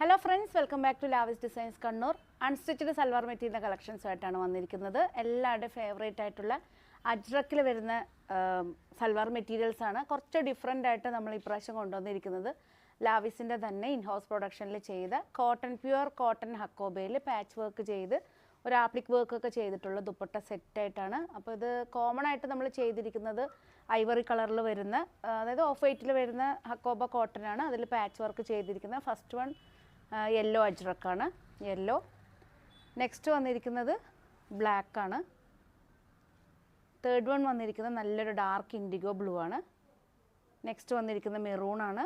Hello friends, welcome back to Lavish Designs Kannur. Unstitched salwar material collections ആയിട്ടാണ് വന്നിരിക്കുന്നത്. എല്ലാവരുടെയും favourite ആയിട്ടുള്ള അജ്രക്കിൽ വരുന്ന സൽവാർ മെറ്റീരിയൽസ് ആണ്. കുറച്ച് ഡിഫറൻ്റ് ആയിട്ട് നമ്മൾ ഈ പ്രാവശ്യം കൊണ്ടുവന്നിരിക്കുന്നത് ലാവിസിൻ്റെ തന്നെ ഇൻ ഹൗസ് പ്രൊഡക്ഷനിൽ ചെയ്ത കോട്ടൺ പ്യുവർ കോട്ടൺ ഹക്കോബയിൽ പാച്ച് വർക്ക് ചെയ്ത് ഒരു ആപ്ലിക് വർക്ക് ഒക്കെ ചെയ്തിട്ടുള്ള ദുപ്പട്ട സെറ്റായിട്ടാണ്. അപ്പോൾ ഇത് കോമൺ ആയിട്ട് നമ്മൾ ചെയ്തിരിക്കുന്നത് ഐവറി കളറിൽ വരുന്ന അതായത് ഓഫ് വൈറ്റിൽ വരുന്ന ഹക്കോബ കോട്ടൺ ആണ്. അതിൽ പാച്ച് വർക്ക് ചെയ്തിരിക്കുന്നത് ഫസ്റ്റ് വൺ യെല്ലോ അജ്രക്കാണ്, യെല്ലോ. നെക്സ്റ്റ് വന്നിരിക്കുന്നത് ബ്ലാക്ക് ആണ്. തേർഡ് വൺ വന്നിരിക്കുന്നത് നല്ലൊരു ഡാർക്ക് ഇൻഡിഗോ ബ്ലൂ ആണ്. നെക്സ്റ്റ് വന്നിരിക്കുന്നത് മെറൂൺ ആണ്.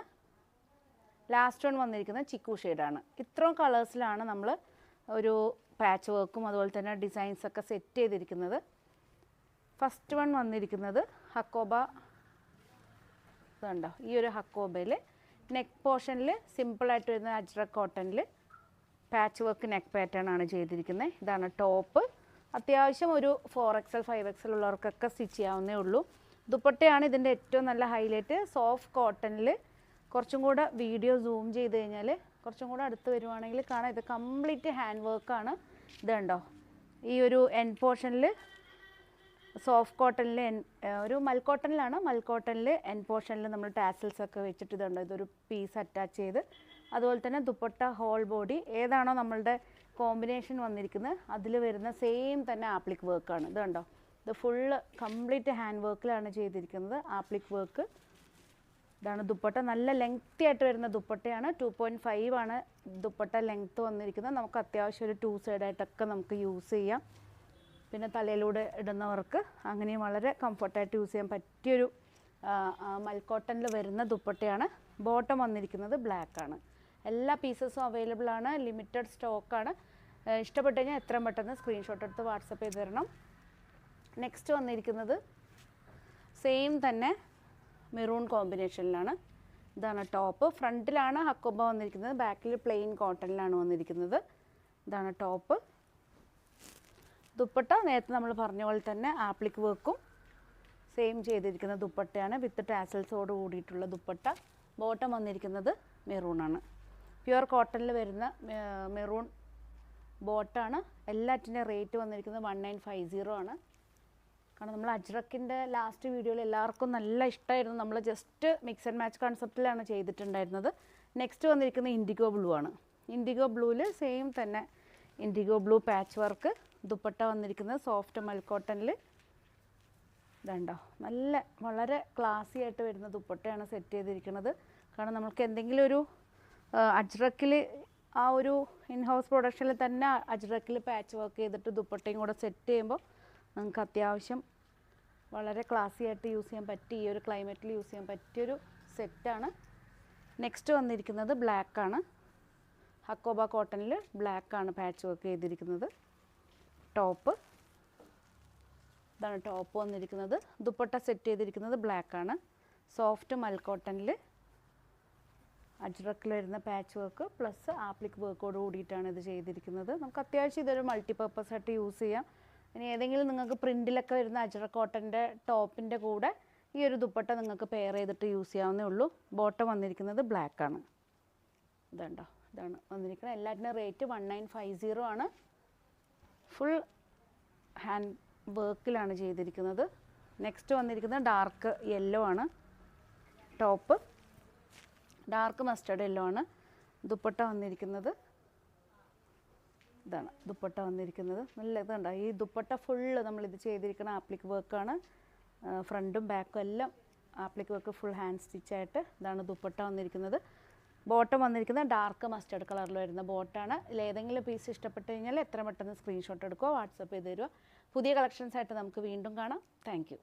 ലാസ്റ്റ് വൺ വന്നിരിക്കുന്നത് ചിക്കു ഷെയ്ഡാണ്. ഇത്രയും കളേഴ്സിലാണ് നമ്മൾ ഒരു പാച്ച് വർക്കും അതുപോലെ തന്നെ ഡിസൈൻസൊക്കെ സെറ്റ് ചെയ്തിരിക്കുന്നത്. ഫസ്റ്റ് വൺ വന്നിരിക്കുന്നത് ഹക്കോബ, ഇതുണ്ടോ ഈ ഒരു ഹക്കോബയിൽ നെക്ക് പോർഷനിൽ സിമ്പിളായിട്ട് വരുന്ന അജ്രക് കോട്ടണിൽ പാച്ച് വർക്ക് നെക്ക് പാറ്റേൺ ആണ് ചെയ്തിരിക്കുന്നത്. ഇതാണ് ടോപ്പ്. അത്യാവശ്യം ഒരു 4XL 5XL ഉള്ളവർക്കൊക്കെ സ്റ്റിച്ച് ചെയ്യാവുന്നേ ഉള്ളൂ. ദുപ്പട്ടയാണ് ഇതിൻ്റെ ഏറ്റവും നല്ല ഹൈലൈറ്റ്. സോഫ്റ്റ് കോട്ടണിൽ കുറച്ചും കൂടെ വീഡിയോ സൂം ചെയ്ത് കഴിഞ്ഞാൽ കുറച്ചും കൂടെ അടുത്ത് വരുവാണെങ്കിൽ കാണാം, ഇത് കംപ്ലീറ്റ് ഹാൻഡ് വർക്കാണ്. ഇതുണ്ടോ ഈ ഒരു എൻഡ് പോർഷനിൽ സോഫ്റ്റ് കോട്ടണിൽ ഒരു മൽക്കോട്ടണിലാണ്, മൽക്കോട്ടണിൽ എൻഡ് പോർഷനിൽ നമ്മൾ ടാസൽസ് ഒക്കെ വെച്ചിട്ട് ഇതുണ്ടോ ഇതൊരു പീസ് അറ്റാച്ച് ചെയ്ത്, അതുപോലെ തന്നെ ദുപ്പട്ട ഹോൾ ബോഡി ഏതാണോ നമ്മളുടെ കോമ്പിനേഷൻ വന്നിരിക്കുന്നത് അതിൽ വരുന്ന സെയിം തന്നെ ആപ്ലിക് വർക്കാണ്. ഇതുണ്ടോ ഇത് ഫുള്ള് കംപ്ലീറ്റ് ഹാൻഡ് വർക്കിലാണ് ചെയ്തിരിക്കുന്നത് ആപ്ലിക് വർക്ക്. ഇതാണ് ദുപ്പട്ട. നല്ല ലെങ്തി ആയിട്ട് വരുന്ന ദുപ്പട്ടയാണ്. 2.5 ആണ് ദുപ്പട്ട ലെങ്ത്ത് വന്നിരിക്കുന്നത്. നമുക്ക് അത്യാവശ്യം ഒരു 2 സൈഡായിട്ടൊക്കെ നമുക്ക് യൂസ് ചെയ്യാം. പിന്നെ തലയിലൂടെ ഇടുന്നവർക്ക് അങ്ങനെയും വളരെ കംഫർട്ടായിട്ട് യൂസ് ചെയ്യാൻ പറ്റിയൊരു മൽക്കോട്ടണിൽ വരുന്ന ദുപ്പട്ടയാണ്. ബോട്ടം വന്നിരിക്കുന്നത് ബ്ലാക്ക് ആണ്. എല്ലാ പീസസും അവൈലബിൾ ആണ്, ലിമിറ്റഡ് സ്റ്റോക്കാണ്. ഇഷ്ടപ്പെട്ട് കഴിഞ്ഞാൽ എത്രയും പെട്ടെന്ന് സ്ക്രീൻഷോട്ട് എടുത്ത് വാട്സപ്പ് ചെയ്ത് തരണം. നെക്സ്റ്റ് വന്നിരിക്കുന്നത് സെയിം തന്നെ മെറൂൺ കോമ്പിനേഷനിലാണ്. ഇതാണ് ടോപ്പ്. ഫ്രണ്ടിലാണ് ഹക്കോബ വന്നിരിക്കുന്നത്, ബാക്കിൽ പ്ലെയിൻ കോട്ടണിലാണ് വന്നിരിക്കുന്നത്. ഇതാണ് ടോപ്പ്. ദുപ്പട്ട നേരത്തെ നമ്മൾ പറഞ്ഞ പോലെ തന്നെ ആപ്ലിക് വർക്കും സെയിം ചെയ്തിരിക്കുന്ന ദുപ്പട്ടയാണ് വിത്ത് ടാസൽസോട് കൂടിയിട്ടുള്ള ദുപ്പട്ട. ബോട്ടം വന്നിരിക്കുന്നത് മെറൂണാണ്. പ്യുവർ കോട്ടണിൽ വരുന്ന മെറൂൺ ബോട്ടാണ്. എല്ലാറ്റിൻ്റെ റേറ്റ് വന്നിരിക്കുന്നത് 1950 ആണ്. കാരണം നമ്മൾ അജ്രക്കിൻ്റെ ലാസ്റ്റ് വീഡിയോയിൽ എല്ലാവർക്കും നല്ല ഇഷ്ടമായിരുന്നു. നമ്മൾ ജസ്റ്റ് മിക്സ് ആൻഡ് മാച്ച് കൺസെപ്റ്റിലാണ് ചെയ്തിട്ടുണ്ടായിരുന്നത്. നെക്സ്റ്റ് വന്നിരിക്കുന്നത് ഇൻഡിഗോ ബ്ലൂ ആണ്. ഇൻഡിഗോ ബ്ലൂവിൽ സെയിം തന്നെ IndiGo blue patch work. Dupatta വന്നിരിക്കുന്നത് സോഫ്റ്റ് മൽക്കോട്ടണിൽ. ഇതുണ്ടോ നല്ല വളരെ ക്ലാസി ആയിട്ട് വരുന്ന ദുപ്പട്ടയാണ് സെറ്റ് ചെയ്തിരിക്കുന്നത്. കാരണം നമുക്ക് എന്തെങ്കിലും ഒരു അജ്രക്കിൽ ആ ഒരു ഇൻ ഹൗസ് പ്രൊഡക്ഷനിൽ തന്നെ അജ്രക്കിൽ പാച്ച് വർക്ക് ചെയ്തിട്ട് ദുപ്പട്ടയും കൂടെ സെറ്റ് ചെയ്യുമ്പോൾ നമുക്ക് അത്യാവശ്യം വളരെ ക്ലാസി ആയിട്ട് യൂസ് ചെയ്യാൻ പറ്റി, ഈ ഒരു ക്ലൈമറ്റിൽ യൂസ് ചെയ്യാൻ പറ്റിയൊരു സെറ്റാണ്. നെക്സ്റ്റ് വന്നിരിക്കുന്നത് ബ്ലാക്കാണ്. ഹക്കോബ കോട്ടണിൽ ബ്ലാക്കാണ് പാച്ച് വർക്ക് ചെയ്തിരിക്കുന്നത്. ടോപ്പ് ഇതാണ് ടോപ്പ് വന്നിരിക്കുന്നത്. ദുപ്പട്ട സെറ്റ് ചെയ്തിരിക്കുന്നത് ബ്ലാക്കാണ്. സോഫ്റ്റ് മൽക്കോട്ടണിൽ അജ്രക്കിൽ വരുന്ന പാച്ച് വർക്ക് പ്ലസ് ആപ്ലിക് വർക്കോട് കൂടിയിട്ടാണ് ഇത് ചെയ്തിരിക്കുന്നത്. നമുക്ക് അത്യാവശ്യം ഇതൊരു മൾട്ടിപർപ്പസ് ആയിട്ട് യൂസ് ചെയ്യാം. ഇനി ഏതെങ്കിലും നിങ്ങൾക്ക് പ്രിൻറ്റിലൊക്കെ വരുന്ന അജ്രക് കോട്ടൻ്റെ ടോപ്പിൻ്റെ കൂടെ ഈ ഒരു ദുപ്പട്ട നിങ്ങൾക്ക് പെയർ ചെയ്തിട്ട് യൂസ് ചെയ്യാവുന്നേ ഉള്ളൂ. ബോട്ടം വന്നിരിക്കുന്നത് ബ്ലാക്കാണ്. ഇതുണ്ടോ ഇതാണ് വന്നിരിക്കുന്നത്. എല്ലാറ്റിനും റേറ്റ് 1950 ആണ്. ഫുൾ ഹാൻഡ് വർക്കിലാണ് ചെയ്തിരിക്കുന്നത്. നെക്സ്റ്റ് വന്നിരിക്കുന്നത് ഡാർക്ക് യെല്ലോ ആണ്. ടോപ്പ് ഡാർക്ക് മസ്റ്റർഡ് യെല്ലോ ആണ്. ദുപ്പട്ട വന്നിരിക്കുന്നത് ഇതാണ്. ദുപ്പട്ട വന്നിരിക്കുന്നത് നല്ല ഇതുണ്ട്. ഈ ദുപ്പട്ട ഫുള്ള് നമ്മളിത് ചെയ്തിരിക്കുന്ന ആപ്ലിക് വർക്കാണ്. ഫ്രണ്ടും ബാക്കും എല്ലാം ആപ്ലിക് വർക്ക് ഫുൾ ഹാൻഡ് സ്റ്റിച്ചായിട്ട്. ഇതാണ് ദുപ്പട്ട വന്നിരിക്കുന്നത്. ബോട്ടം വന്നിരിക്കുന്നത് ഡാർക്ക് മസ്റ്റർഡ് കളറിൽ വരുന്ന ബോട്ടാണ്. ഇതിലേതെങ്കിലും പീസ് ഇഷ്ടപ്പെട്ട് കഴിഞ്ഞാൽ എത്ര പെട്ടെന്ന് സ്ക്രീൻഷോട്ട് എടുക്കുക, വാട്സപ്പ് ചെയ്ത് തരിക. പുതിയ കളക്ഷൻസായിട്ട് നമുക്ക് വീണ്ടും കാണാം. Thank you.